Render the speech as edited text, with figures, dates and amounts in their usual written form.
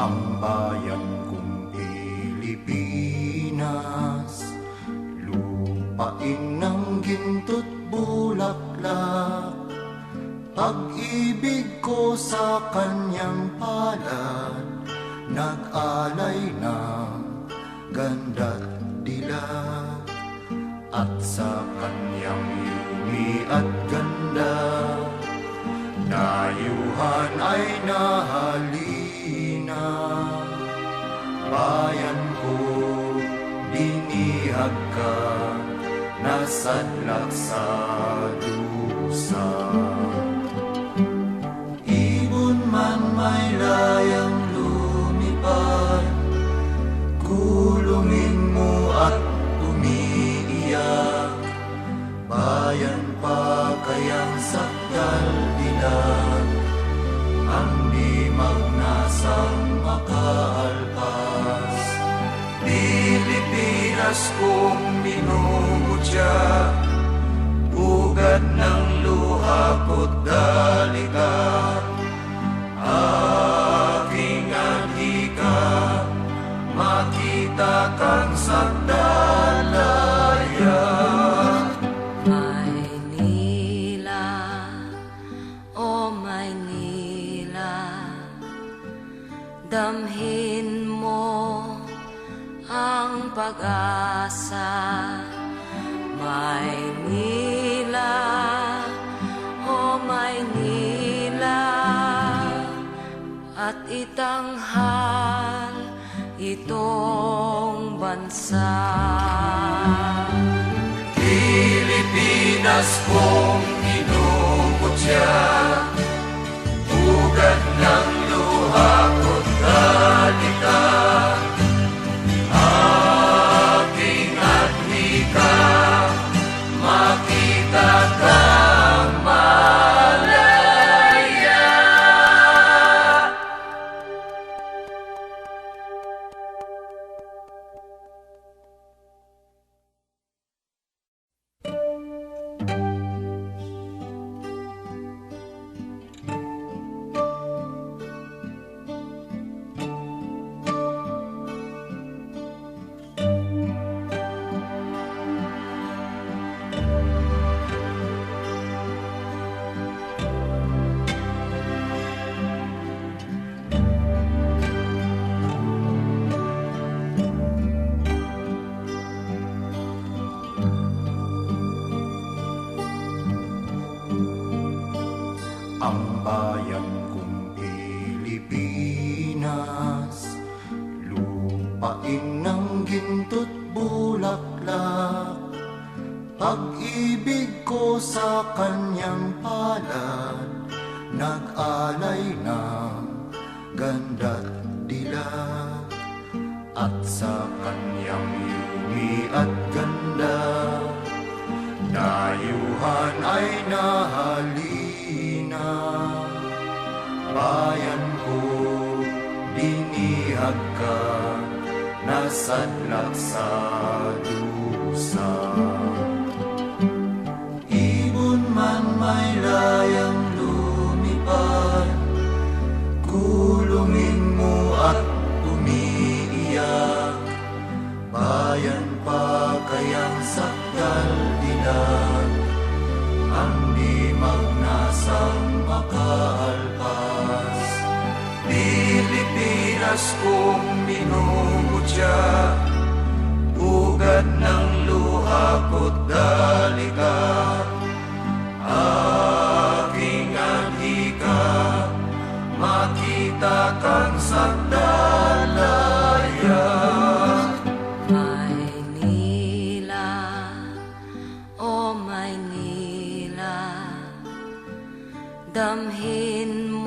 Ang bayan kong Pilipinas, lupain ng ginto't bulaklak. Pag-ibig ko sa kanyang palad, nag-alay ng ganda't dilag. At sa kanyang yumi at ganda, dayuhan ay nahalina. Bayan ko, dinihag ka, nasadlak sa dusa. Ibon man may layang lumipad, kulungin mo at umiiyak. Bayan pa kayang sakdal dilag, ang di magnasang makaalpas. Pilipinas kong minumutya, ugat ng luha ko't dalika. Aking adhika, makita kang sakdalaya. Maynila, o Maynila, damhin mo ang pag-asa. Maynila, o Maynila, at itanghal itong bansa. Pilipinas kong minumutya, ugat ng luha ko't dalika. Aking adhika, makita kang malaya. Ang bayan kong Pilipinas, lupain ng ginto't bulaklak. Pag-ibig ko sa kanyang palad, nag-alay ng ganda't dilag. At sa kanyang yumi at ganda, dayuhan ay nahalina. Bayan ko, dinihag ka, nasadlak sa dusa. Ibon man may layang lumipad, kulungin mo at umiiyak. Bayan pa kayang sakdal dilag, ang di magnasang makaalpas. Pilipinas kong minumutya, ugat ng luha ko't dalika. Aking adhika, makita kang sakdalaya. Maynila, o Maynila, damhin